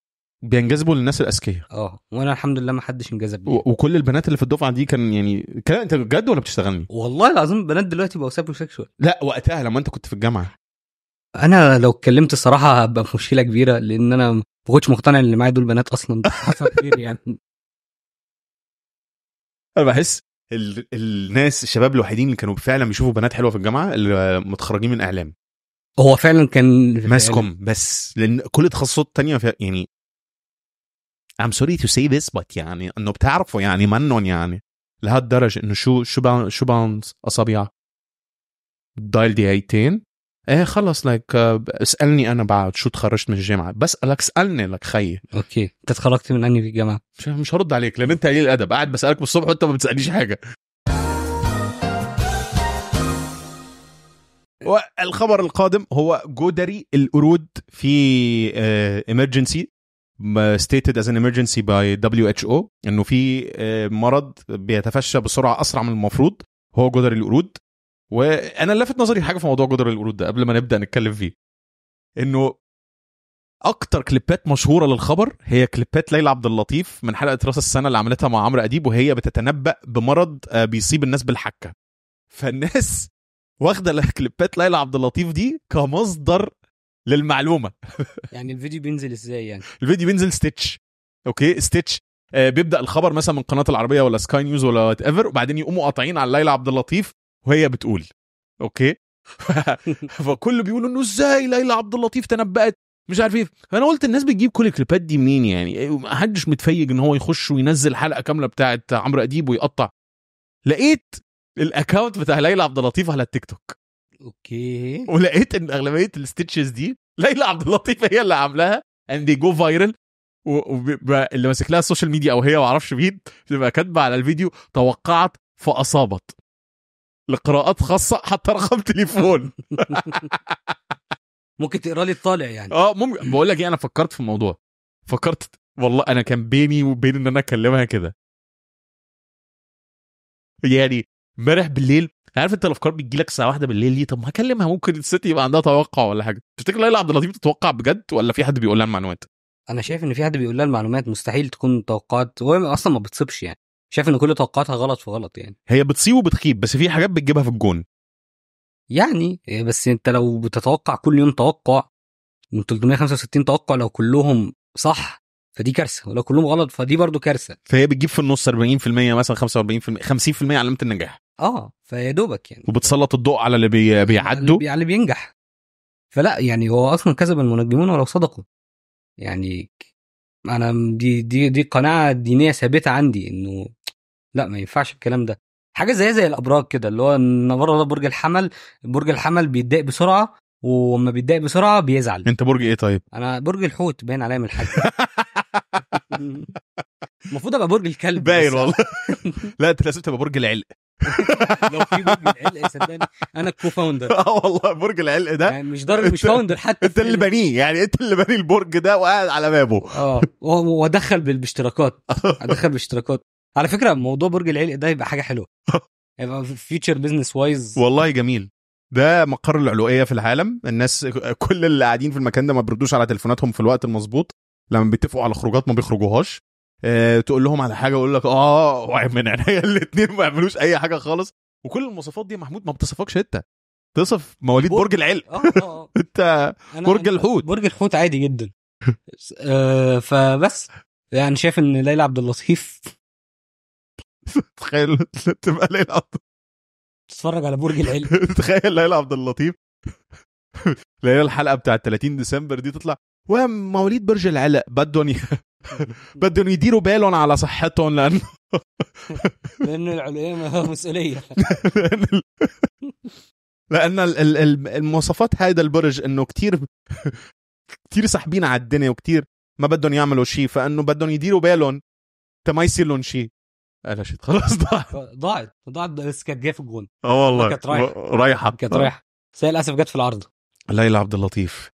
وانا الحمد لله ما حدش انجذب لي. وكل البنات اللي في الدفعه دي كان يعني انت بجد ولا بتشتغلني؟ والله العظيم البنات دلوقتي بقوا سابيو سيكشوال. لا وقتها لما انت كنت في الجامعه انا لو اتكلمت الصراحه هبقى في مشكله كبيره، لان انا ما كنتش مقتنع ان اللي معايا دول بنات اصلا. حصل كتير يعني. انا بحس الناس الشباب الوحيدين اللي كانوا فعلا بيشوفوا بنات حلوه في الجامعه اللي متخرجين من اعلام. هو فعلا كان ماسكم بس لان كل تخصصات تانية يعني I'm sorry to say this but يعني انه بتعرفوا يعني منن يعني لهالدرجة انه شو باونز اصابع دايل دقيقتين خلص لك اسألني انا بعد شو تخرجت من الجامعة بسألك اسألني لك خيي. اوكي انت اتخرجت من انهي في الجامعة؟ مش هرد عليك لان انت قليل الادب قاعد بسألك بالصبح وانت ما بتسألنيش حاجة. والخبر القادم هو جدري القرود في emergency stated as an emergency by WHO انه في مرض بيتفشى بسرعة اسرع من المفروض هو جدري القرود. وانا لفت نظري حاجة في موضوع جدري القرود ده قبل ما نبدأ نتكلم فيه انه اكتر كليبات مشهورة للخبر هي كليبات ليلى عبد اللطيف من حلقة راس السنة اللي عملتها مع عمرو اديب وهي بتتنبأ بمرض بيصيب الناس بالحكة. فالناس واخده الكليبات ليلى عبد اللطيف دي كمصدر للمعلومه. يعني الفيديو بينزل ازاي؟ يعني الفيديو بينزل ستيتش. اوكي ستيتش بيبدا الخبر مثلا من قناه العربيه ولا سكاي نيوز ولا وات ايفر وبعدين يقوموا قاطعين على ليلى عبد اللطيف وهي بتقول اوكي. فكل بيقولوا انه ازاي ليلى عبد اللطيف تنبأت مش عارف ايه. فانا قلت الناس بتجيب كل الكليبات دي منين؟ يعني ما حدش متفيج ان هو يخش وينزل حلقه كامله بتاعه عمرو اديب ويقطع. لقيت الاكاونت بتاع ليلى عبد اللطيف على التيك توك. اوكي ولقيت ان اغلبيه الستيتشز دي ليلى عبد اللطيف هي اللي عاملاها and they go viral. واللي ماسك لها السوشيال ميديا او هي ما اعرفش مين بتبقى كاتبه على الفيديو توقعت فاصابت لقراءات خاصه حتى رقم تليفون. ممكن تقرا لي الطالع يعني. ممكن. بقول لك ايه انا فكرت في الموضوع فكرت والله انا كان بيني وبين ان انا اكلمها كده يعني امبارح بالليل. عارف انت الافكار بتجيلك الساعه 1 بالليل دي طب ما اكلمها ممكن الست يبقى عندها توقع ولا حاجه. تفتكر ليلى عبد اللطيف تتوقع بجد ولا في حد بيقول لها المعلومات؟ انا شايف ان في حد بيقول لها المعلومات. مستحيل تكون توقعات وهي اصلا ما بتصيبش. يعني شايف ان كل توقعاتها غلط في غلط. يعني هي بتصيب وبتخيب بس في حاجات بتجيبها في الجون يعني. بس انت لو بتتوقع كل يوم توقع من 365 توقع لو كلهم صح فدي كارثه ولو كلهم غلط فدي برضو كارثه. فهي بتجيب في النص 40% مثلا 45% 50% علامه النجاح. فيا دوبك يعني. وبتسلط الضوء على اللي بيعدوا على اللي بينجح. فلا يعني هو اصلا كذب المنجمون ولو صدقوا. يعني انا دي قناعه دينيه ثابته عندي انه لا ما ينفعش الكلام ده. حاجه زي الابراج كده اللي هو النهارده برج الحمل بيتضايق بسرعه وما بيتضايق بسرعه بيزعل. انت برج ايه طيب؟ انا برج الحوت باين عليا من الحاجه. المفروض ابقى برج الكلب باين والله. لا انت لازم تبقى برج العلق. لو في برج العلق صدقني انا الكوفاوندر. والله برج العلق ده يعني مش فاوندر حتى. انت اللي بنيه يعني انت اللي بني البرج ده وقاعد على بابه. وادخل بالاشتراكات. على فكره موضوع برج العلق ده يبقى حاجه حلوه. يبقى فيوتشر بزنس وايز والله جميل. ده مقر العلوية في العالم. الناس كل اللي قاعدين في المكان ده ما بيردوش على تليفوناتهم في الوقت المظبوط. لما بيتفقوا على خروجات ما بيخرجوهاش. تقول لهم على حاجه يقول لك من عينيا الاثنين ما يعملوش اي حاجه خالص. وكل المواصفات دي محمود ما بتصفكش انت تصف مواليد برج العلق. انت برج الحوت. برج الحوت عادي جدا. فبس يعني شايف ان ليلى عبد اللطيف تخيل تبقى ليلى تتفرج على برج العلق. تخيل ليلى عبد اللطيف ليلى الحلقه بتاعه 30 ديسمبر دي تطلع ومواليد برج العلق بدهم يديروا بالهم على صحتهم لان العلوية مسؤوليه. لان المواصفات هيدا البرج انه كتير سحبين على الدنيا وكتير ما بدهم يعملوا شيء فانه بدهم يديروا بالهم ما يصير لهم شيء. قلشت خلاص ضاعت بس كانت جايه في الجون. والله كانت رايحه بس للاسف جت في العرض. ليلى عبد اللطيف.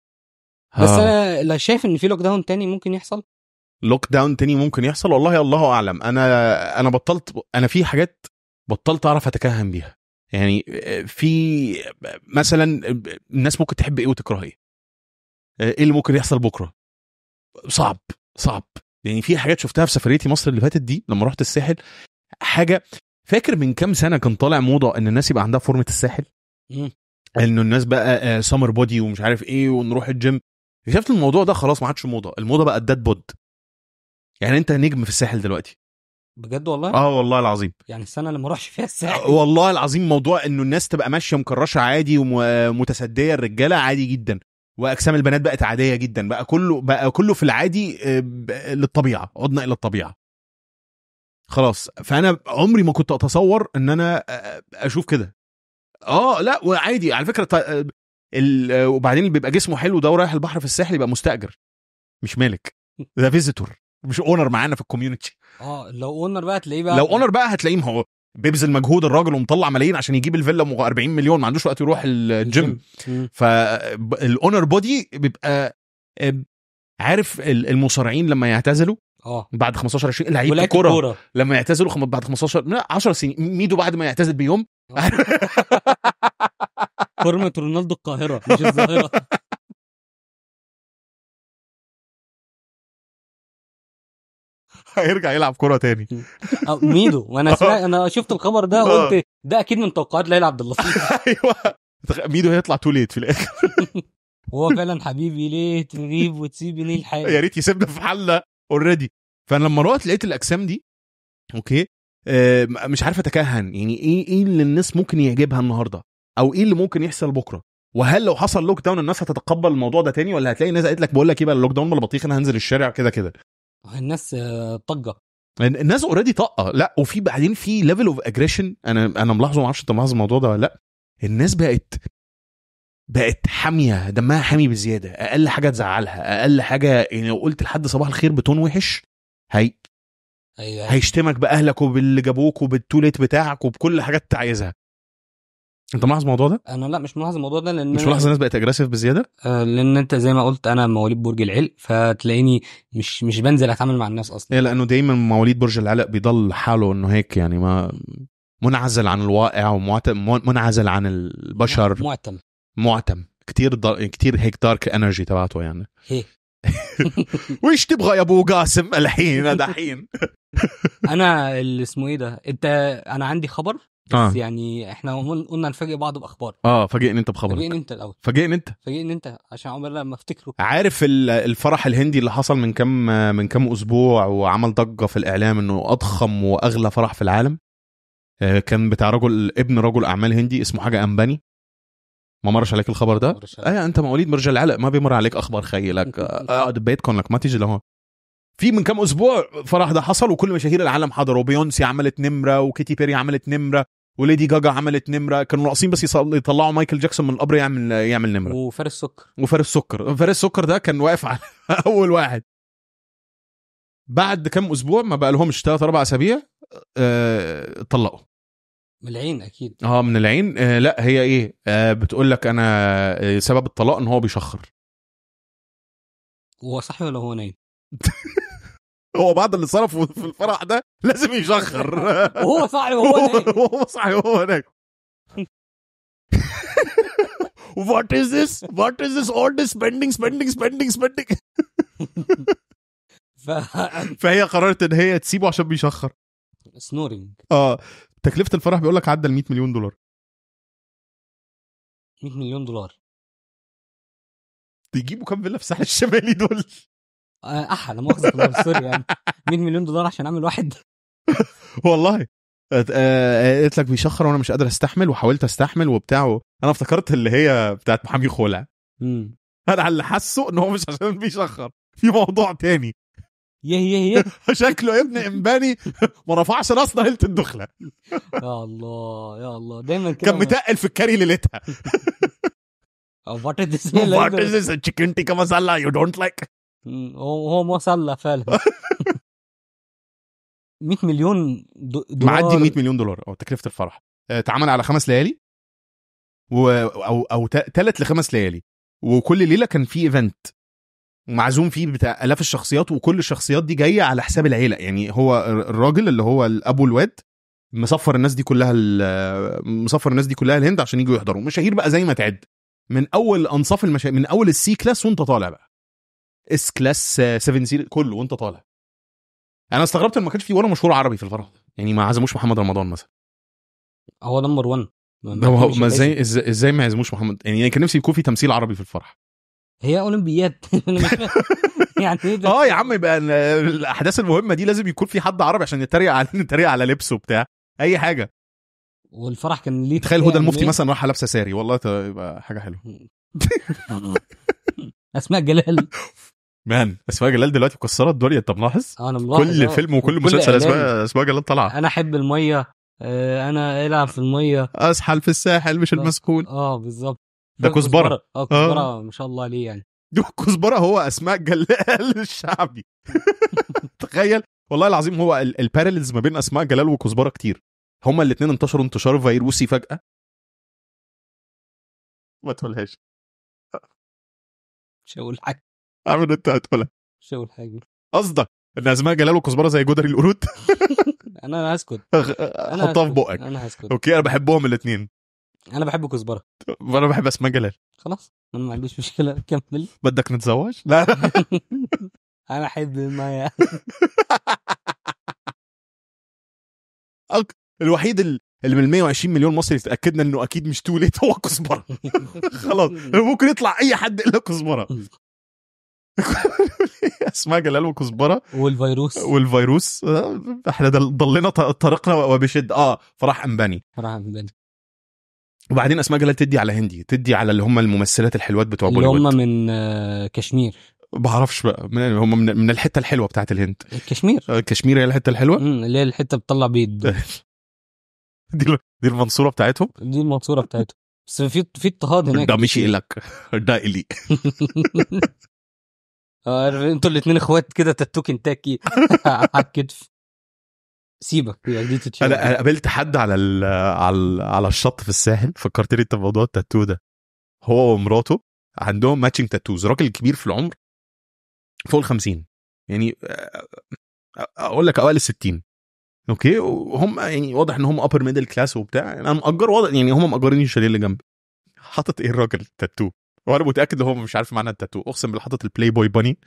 بس انا شايف ان في لوك داون تاني ممكن يحصل. والله الله اعلم. انا بطلت. انا في حاجات بطلت اعرف اتكهن بيها. يعني في مثلا الناس ممكن تحب ايه وتكره ايه اللي ممكن يحصل بكره صعب. يعني في حاجات شفتها في سفريتي مصر اللي فاتت دي لما رحت الساحل. حاجه فاكر من كام سنه كان طالع موضه ان الناس يبقى عندها فورمه الساحل. انه الناس بقى سمر بودي ومش عارف ايه ونروح الجيم. شفت الموضوع ده خلاص ما عادش موضه. الموضه بقى الداد بود. يعني انت نجم في الساحل دلوقتي بجد والله؟ والله العظيم. يعني السنه اللي ما اروحش فيها الساحل. والله العظيم موضوع انه الناس تبقى ماشيه مكرشه عادي ومتسديه الرجاله عادي جدا، واجسام البنات بقت عاديه جدا، بقى كله في العادي للطبيعه، عدنا الى الطبيعه خلاص. فانا عمري ما كنت اتصور ان انا اشوف كده. لا وعادي على فكره. وبعدين اللي بيبقى جسمه حلو ده ورايح البحر في الساحل يبقى مستاجر مش مالك، ده فيزيتور مش اونر معانا في الكوميونتي. لو اونر بقى تلاقيه بقى، لو اونر بقى هتلاقيه هو بيبذل مجهود الراجل ومطلع ملايين عشان يجيب الفيلا 40 مليون، ما عندوش وقت يروح الجيم. فالاونر بودي بيبقى عارف المصارعين لما يعتزلوا بعد 15 20 لعيبه الكوره لما يعتزلوا بعد 15 10 سنين، ميدو بعد ما يعتزل بيوم فورمة رونالدو القاهرة مش الظاهرة. هيرجع يلعب كرة تاني. ميدو، وانا انا شفت الخبر ده قلت ده اكيد من توقعات ليلى عبد اللطيف. ايوه ميدو هيطلع توليت في الاخر. هو فعلا حبيبي ليه تغيب وتسيبني الحال، يا ريت يسيبنا في حالنا اوريدي. فانا لما رحت لقيت الاجسام دي اوكي مش عارف اتكهن يعني ايه اللي الناس ممكن يعجبها النهارده، او ايه اللي ممكن يحصل بكره، وهل لو حصل لوك داون الناس هتتقبل الموضوع ده تاني، ولا هتلاقي الناس قالت لك بقول لك ايه بقى اللوك داون ولا بطيخ انا هنزل الشارع كده. الناس طقه، الناس اوريدي طاقه. لا وفي بعدين في ليفل اوف اجريشن انا ملاحظه، ما اعرفش انت ملاحظ الموضوع ده ولا لا. الناس بقت حاميه، دمها حامي بزياده، اقل حاجه تزعلها، اقل حاجه يعني لو قلت لحد صباح الخير بتون وحش هيشتمك باهلك وباللي جابوك وبالتوليت بتاعك وبكل حاجات انت عايزها. انت ملاحظ الموضوع ده؟ انا لا مش ملاحظ الموضوع ده، لان مش ملاحظ الناس بقت اجريسيف بزياده. لان انت زي ما قلت انا مواليد برج العلق، فتلاقيني مش بنزل اتعامل مع الناس اصلا. لانه دايما مواليد برج العلق بيضل حاله انه هيك يعني ما منعزل عن الواقع ومنعزل عن البشر، معتم كتير هيك دارك انرجي تبعته يعني. ويش تبغى يا ابو قاسم الحين دحين؟ انا اللي اسمه ايه ده، انا عندي خبر بس يعني احنا قلنا نفاجئ بعض باخبار. فاجئني انت بخبرك. فاجئني انت الاول. فاجئني انت عشان عمر لما افتكره. عارف الفرح الهندي اللي حصل من كم اسبوع وعمل ضجه في الاعلام انه اضخم واغلى فرح في العالم، كان بتاع ابن رجل اعمال هندي اسمه حاجه امباني. ما مرش عليك الخبر ده؟ انت مواليد برج العلق ما بيمر عليك اخبار خيلك. اقعد بيتكم لك ما تيجي له. في من كام اسبوع فرح ده حصل وكل مشاهير العالم حضروا. بيونسي عملت نمره، وكيتي بيري عملت نمره، وليدي جاجا عملت نمره. كانوا ناقصين بس يطلعوا مايكل جاكسون من القبر يعمل نمره. وفارس السكر ده كان واقف على اول واحد. بعد كام اسبوع ما بقى لهمش 3-4 اسابيع طلقوا من العين اكيد. من العين. لا هي ايه بتقول لك انا سبب الطلاق ان هو بيشخر. هو صحي ولا هو نايم؟ هو بعد اللي صرفه في الفرح ده لازم يشخر. وهو صحي وهو نايم. وهو صحي وهو نايم. What is this all this spending. فهي قررت ان هي تسيبه عشان بيشخر. سنورينج. تكلفة الفرح بيقول لك عدى $100 مليون. $100 مليون تجيبوا كام فيلا في الساحل الشمالي دول؟ لا مؤاخذة الله سوري يعني $100 مليون عشان اعمل واحد. والله قلت لك بيشخر وانا مش قادر استحمل، وحاولت استحمل وبتاعه. انا افتكرت اللي هي بتاعت محامي خلع. انا اللي حاسه ان هو مش عشان بيشخر، في موضوع تاني. يه شكله يا ابن امباني ما رفعش راسنا ليله الدخله. يا الله دايما كده كان متقل في الكاري ليلتها. What is this chicken tikka masala you don't like؟ هو مسلة فعلا. $100 مليون معدي $100 مليون تكلفة الفرح. اتعمل على 5 ليالي او 3 ل5 ليالي، وكل ليلة كان في ايفنت معزوم فيه بتاع آلاف الشخصيات، وكل الشخصيات دي جاية على حساب العيلة. يعني هو الراجل اللي هو الأبو الواد مصفر الناس دي كلها الهند عشان يجوا يحضروا. مشاهير بقى زي ما تعد من أول أنصاف من أول السي كلاس وانت طالع بقى اس كلاس 7 سير كله وانت طالع. أنا استغربت إن ما كانش فيه ولا مشهور عربي في الفرح، يعني ما عزموش محمد رمضان مثلا. هو نمبر 1. ما ازاي ما عزموش محمد؟ يعني كان نفسي يكون في تمثيل عربي في الفرح. هي اولمبياد. يعني يا عم يبقى الاحداث المهمه دي لازم يكون في حد عربي عشان نتريق على لبسه بتاع اي حاجه. والفرح كان ليه تخيل هدى المفتي مثلا راح لابسه ساري، والله يبقى حاجه حلوه. اسماء جلال اسماء جلال دلوقتي مكسره الدنيا، انت ملاحظ؟ كل فيلم وكل مسلسل اسماء جلال طالعه. انا احب الميه، انا العب في الميه، اسحل في الساحل مش المسكون. بالظبط. ده كزبره. كزبره ما شاء الله عليه يعني. كزبره هو اسماء جلال الشعبي. تخيل والله العظيم، هو الباراليلز ما بين اسماء جلال وكزبره كتير. هما الاثنين انتشروا انتشار فيروسي فجاه. ما تقولهاش، مش هقول حاجه. عامل انت هتقولها، مش هقول حاجه. قصدك ان اسماء جلال وكزبره زي جدري القرود؟ انا هسكت. حطها في بقك. انا هسكت. اوكي، انا بحبهم الاثنين. انا بحب كزبره وانا بحب اسماء جلال. خلاص انا ما عنديش مشكله، كمل. بدك نتزوج؟ لا. انا احب المايه. الوحيد اللي من 120 مليون مصري تاكدنا انه اكيد مش توليت هو كزبره. خلاص ممكن يطلع اي حد الا كزبره. اسماء جلال وكزبره والفيروس احنا ضلينا طريقنا وبشد. فرح انباني. وبعدين اسماء جلال تدي على هندي، تدي على اللي هم الممثلات الحلوات بتوع بوليوود، اللي هم من كشمير. بعرفش بقى هم من الحته الحلوه بتاعت الهند. كشمير هي الحته الحلوه، اللي هي الحته بتطلع بيض. دي المنصوره بتاعتهم. بس في اضطهاد هناك. ده مش لك، ده الي. انتوا الاثنين اخوات كده، تاتو كنتاكي على الكتف. سيبك دي تتشال. انا قابلت حد على الشط في الساحل، فكرتني انت بموضوع التاتو ده. هو ومراته عندهم ماتشنج تاتوز. راجل كبير في العمر، فوق 50 يعني، اقول لك اوائل 60. اوكي، وهم يعني واضح ان هم ابر ميدل كلاس وبتاع. انا مأجر واضح يعني هم مأجرين الشاليه اللي جنبي. حاطط ايه الراجل؟ تاتو. وانا متاكد ان هو مش عارف معنى التاتو. اقسم بالله حاطط البلاي بوي باني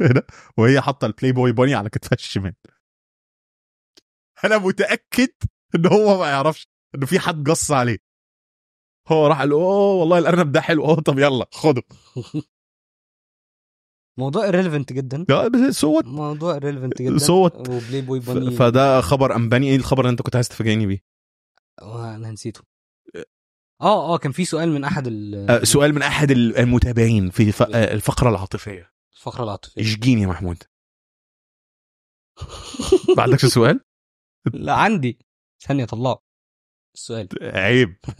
هنا، وهي حاطه البلاي بوي باني على كتفها الشمال. انا متاكد ان هو ما يعرفش انه في حد قص عليه. هو راح قال والله الارنب ده حلو. طب يلا خده. موضوع irrelevant جدا. موضوع irrelevant جدا. وبلاي بوي باني. فده خبر انباني. ايه الخبر اللي انت كنت عايز تفاجئني بيه؟ انا نسيته. كان في سؤال من احد سؤال من احد المتابعين في الفقره العاطفيه. اشجيني يا محمود. ما عندكش سؤال؟ لا عندي. ثانيه طلعه السؤال.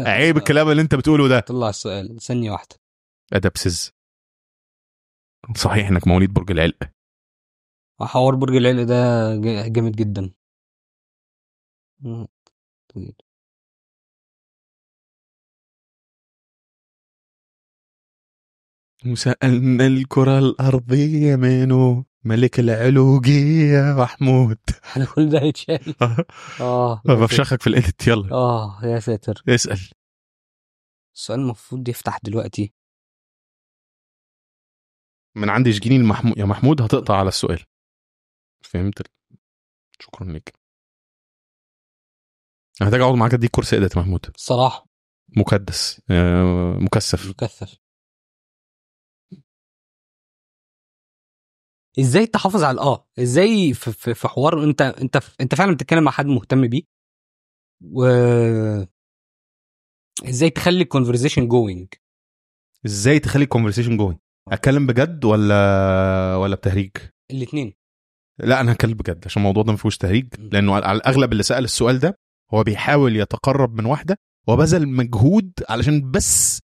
عيب الكلام اللي انت بتقوله ده. طلع السؤال ثانيه واحده. ادبسز. صحيح انك مواليد برج العلق؟ حوار برج العلق ده جامد جدا. وسألنا الكرة الأرضية منو ملك العلوقية محمود. أنا كل ده يتشال. بفشخك في الإيديت. يلا. يا ساتر. اسأل. السؤال المفروض يفتح دلوقتي. من عندي شجيني يا محمود هتقطع على السؤال. فهمت. شكرا لك. هحتاج اقعد معاك اديك كورس إيديت محمود. صراحة مكدس مكثف. ازاي تحافظ على ازاي في حوار انت فعلا بتتكلم مع حد مهتم بيه، و ازاي تخلي الكونفرسيشن جوينج؟ ازاي تخلي الكونفرسيشن جوينج؟ اتكلم بجد ولا بتهريج؟ الاثنين. لا انا هتكلم بجد عشان الموضوع ده ما فيهوش تهريج، لانه على الاغلب اللي سأل السؤال ده هو بيحاول يتقرب من واحده وبذل مجهود علشان بس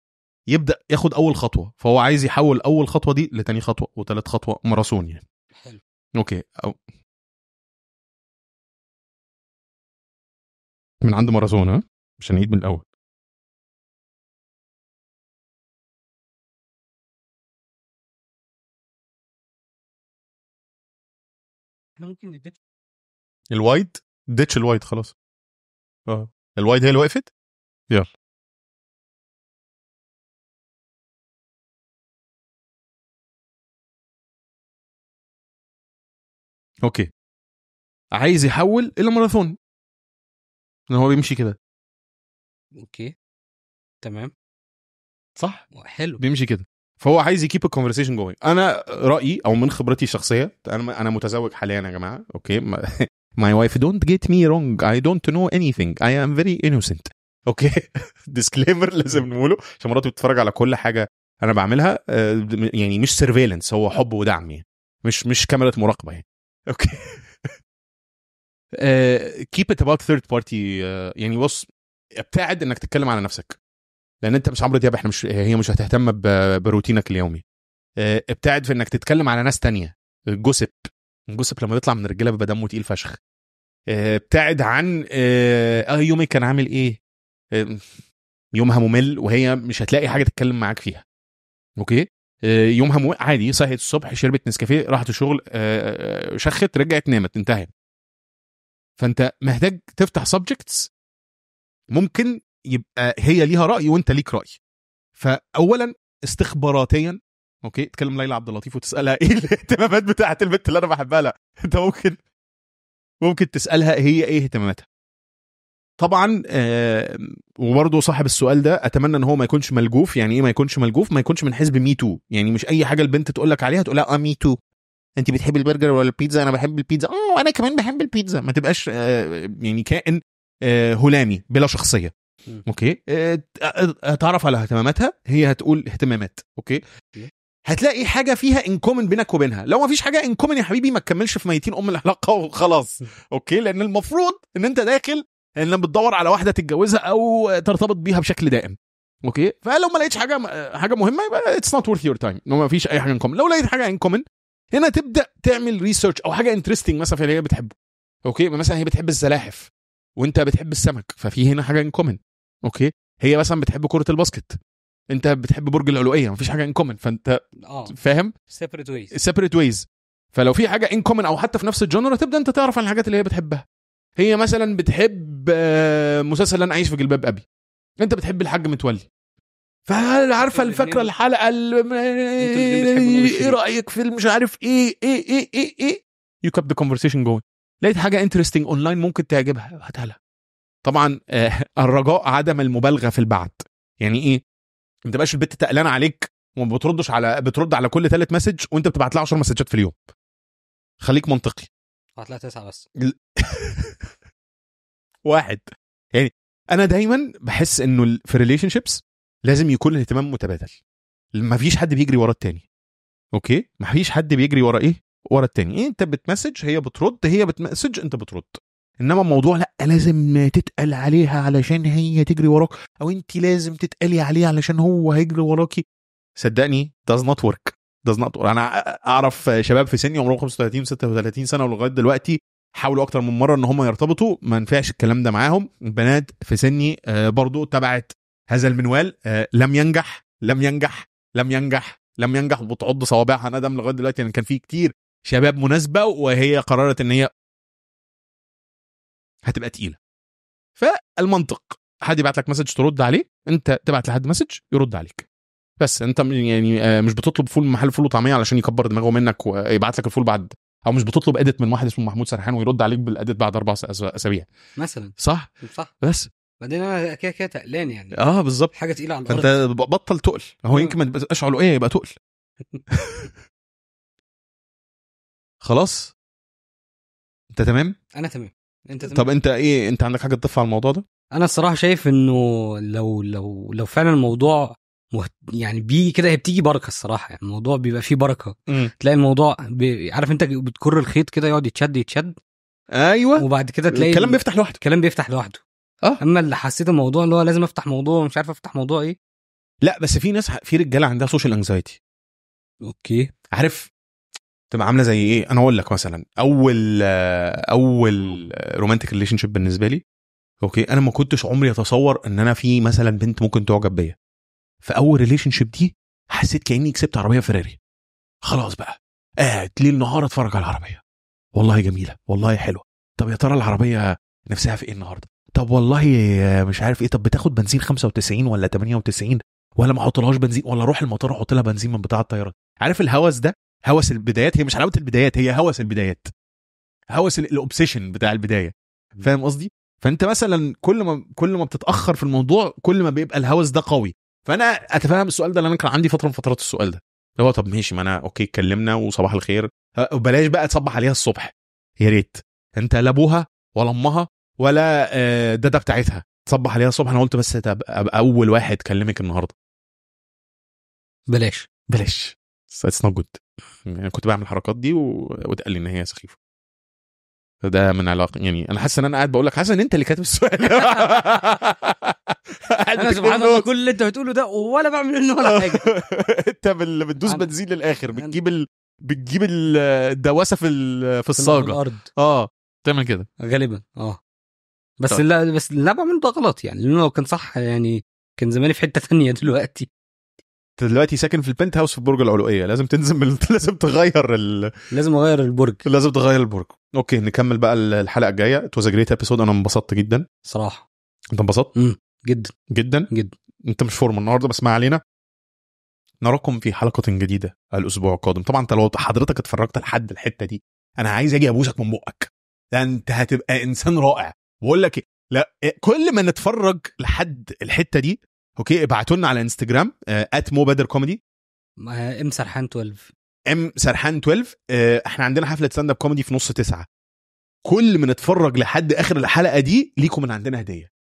يبدا ياخد اول خطوه، فهو عايز يحول اول خطوه دي لتاني خطوه وثالث خطوه، ماراثون يعني. حلو. اوكي. من عند ماراثون. مش هنعيد من الاول. ممكن نديت الوايد. ديتش الوايد خلاص. الوايد هي اللي وقفت. يلا. اوكي. عايز يحول الى ماراثون، ان هو بيمشي كده. اوكي تمام صح. حلو. بيمشي كده. فهو عايز يكيب الكونفرسيشن جوينج. انا رايي او من خبرتي الشخصيه، انا متزوج حاليا يا جماعه، اوكي. my wife don't get me wrong, I don't know anything, I am very innocent, اوكي. ديسكليمر لازم نقوله عشان مراتي بتتفرج على كل حاجه انا بعملها، يعني مش سيرفيلنس، هو حب ودعم يعني، مش كاميرا مراقبه يعني، اوكي. keep it about third party. يعني بص، ابتعد انك تتكلم على نفسك، لان انت مش عمرو دياب، احنا هي مش هتهتم بروتينك اليومي. ابتعد في انك تتكلم على ناس تانية. الجوسب لما يطلع من الرجاله بيبقى دمه تقيل فشخ. ابتعد عن يومي كان عامل ايه، يومها ممل وهي مش هتلاقي حاجه تتكلم معاك فيها، اوكي. يومها عادي، صحيت الصبح شربت نسكافيه راحت الشغل، شخت رجعت نامت انتهى. فانت محتاج تفتح سبجكتس ممكن يبقى هي ليها راي وانت ليك راي. فاولا استخباراتيا، اوكي، تكلم ليلى عبد اللطيف وتسالها ايه الاهتمامات بتاعه البنت اللي انا بحبها. لا، انت ممكن تسالها هي ايه اهتماماتها. طبعا وبرضه صاحب السؤال ده اتمنى ان هو ما يكونش ملجوف. يعني ايه ما يكونش ملجوف؟ ما يكونش من حزب مي تو. يعني مش اي حاجه البنت تقول لك عليها تقول لها مي تو، انت بتحبي البرجر ولا البيتزا؟ انا بحب البيتزا، وانا كمان بحب البيتزا. ما تبقاش يعني كائن هلامي بلا شخصيه، اوكي. تعرف على اهتماماتها، هي هتقول اهتمامات، اوكي. هتلاقي حاجه فيها ان كومن بينك وبينها. لو ما فيش حاجه ان كومن يا حبيبي ما تكملش في ميتين العلاقه وخلاص، اوكي. لان المفروض ان انت داخل ان بتدور على واحده تتجوزها او ترتبط بيها بشكل دائم، اوكي. فلو ما لقيتش حاجه مهمه يبقى اتس نوت ورث يور تايم. لو ما فيش اي حاجه ان كومن، لو لقيت حاجه ان كومن هنا تبدا تعمل ريسيرش او حاجه انترستنج مثلا في اللي هي بتحبه، اوكي. مثلا هي بتحب الزلاحف وانت بتحب السمك، ففي هنا حاجه ان كومن، اوكي. هي مثلا بتحب كره الباسكت، انت بتحب برج العلويه، مفيش حاجه ان كومن، فانت فاهم سيبريت ويز. فلو في حاجه ان كومن او حتى في نفس الجنرا تبدا انت تعرف عن الحاجات اللي هي بتحبها. هي مثلا بتحب مسلسل انا عايش في جلباب ابي، انت بتحب الحاج متولي، فهل عارفه الفكره الحلقه ايه رايك في مش عارف ايه يو كاب ذا كونفرسيشن جوين. لقيت حاجه انترستنج اونلاين ممكن تعجبها هاتها لها. طبعا الرجاء عدم المبالغه في البعث. يعني ايه؟ ما تبقاش البت تقلانه عليك وما بترد على كل 3 مسج وانت بتبعت لها 10 مسجات في اليوم. خليك منطقي، هتلاقي 9 بس. واحد. يعني انا دايما بحس انه في ريليشن شيبس لازم يكون الاهتمام متبادل. ما فيش حد بيجري ورا التاني، اوكي. ما فيش حد بيجري ورا التاني. إيه؟ انت بتمسج هي بترد، هي بتمسج انت بترد. انما الموضوع لا لازم تتقل عليها علشان هي تجري وراك، او انت لازم تتقلي عليه علشان هو هيجري وراكي. صدقني does not work. انا اعرف شباب في سني عمرهم 35 36 سنه ولغايه دلوقتي حاولوا اكتر من مره ان هم يرتبطوا، ما نفعش الكلام ده معاهم. البنات في سني برضو تبعت هذا المنوال، لم ينجح وبتعض صوابعها ندم لغايه دلوقتي. يعني كان في كتير شباب مناسبه وهي قررت ان هي هتبقى تقيله. فالمنطق حد يبعت لك مسج ترد عليه، انت تبعت لحد مسج يرد عليك. بس انت يعني مش بتطلب فول محل فول وطعميه علشان يكبر دماغه منك ويبعت لك الفول بعد، او مش بتطلب اديت من واحد اسمه محمود سرحان ويرد عليك بالاديت بعد 4 اسابيع مثلا. صح. بس بعدين انا كده تقلان يعني. بالظبط، حاجه تقيله على الارض. فانت بطل تقل. هو يمكن ما تبقاش علويه يبقى تقل. خلاص انت تمام. انا تمام. انت تمام. طب انت ايه، انت عندك حاجه تضيفها على الموضوع ده؟ انا الصراحه شايف انه لو فعلا الموضوع يعني بيجي كده، هي بتيجي بركه الصراحه. يعني الموضوع بيبقى فيه بركه. تلاقي الموضوع عارف انت بتكر الخيط كده يقعد يتشد ايوه، وبعد كده تلاقي الكلام بيفتح لوحده. اما اللي حسيت الموضوع اللي هو لازم افتح موضوع مش عارف افتح موضوع ايه. لا بس في ناس، في رجاله عندها سوشيال انكزايتي، اوكي. عارف تبقى عامله زي ايه؟ انا اقول لك مثلا اول رومانتيك ريليشن شيب بالنسبه لي، اوكي. انا ما كنتش عمري اتصور ان انا في مثلا بنت ممكن تعجب بيا. في اول ريليشن شيب دي حسيت كاني كسبت عربيه فيراري. خلاص بقى قاعد ليل نهار اتفرج على العربيه، والله جميله، والله حلوه. طب يا ترى العربيه نفسها في ايه النهارده؟ طب والله مش عارف ايه. طب بتاخد بنزين 95 ولا 98 ولا ما احطلهاش بنزين، ولا اروح المطار احط لها بنزين من بتاع الطيارات؟ عارف الهوس ده، هوس البدايات. هي مش حلاوه البدايات، هي هوس البدايات، هوس الاوبسيشن بتاع البدايه. فاهم قصدي؟ فانت مثلا كل ما بتتاخر في الموضوع كل ما بيبقى الهوس ده قوي. فانا اتفهم السؤال ده، لان كان عندي فتره من فترات السؤال ده، اللي هو طب ماشي، ما انا اوكي اتكلمنا وصباح الخير، وبلاش بقى تصبح عليها الصبح، يا ريت انت لا ابوها ولا امها ولا دادا بتاعتها تصبح عليها الصبح. انا قلت بس ابقى اول واحد كلمك النهارده، بلاش اتس نوت جود. يعني كنت بعمل الحركات دي واتقال لي ان هي سخيفه. ده من علاقه، يعني انا حاسس ان انا قاعد بقول لك، حاسس ان انت اللي كاتب السؤال. انا سبحان الله كل اللي انت بتقوله ده ولا بعمل منه ولا حاجه. انت بتدوس بنزين للاخر، بتجيب الدواسه في الصاجه، تعمل كده غالبا. بس طيب. لا بس لا بعمل ده غلط يعني، لانه لو كان صح يعني كان زماني في حته ثانيه دلوقتي. دلوقتي ساكن في البنت هاوس في برج العلوية، لازم تنزل لازم تغير لازم اغير البرج، لازم تغير البرج. اوكي نكمل بقى الحلقه الجايه. it was a great episode. انا انبسطت جدا صراحه. انت انبسطت؟ جدا جدا جدا. انت مش فورمه النهارده بس ما علينا. نراكم في حلقه جديده الاسبوع القادم. طبعا انت لو حضرتك اتفرجت لحد الحته دي انا عايز اجي ابوسك من بقك، ده انت هتبقى انسان رائع. بقول لك لا، كل ما نتفرج لحد الحته دي اوكي ابعتوا لنا على انستجرام @mobadrcomedy سرحان 12 سرحان 12. احنا عندنا حفله ستاند اب كوميدي في نص 9. كل ما نتفرج لحد اخر الحلقه دي ليكم من عندنا هديه.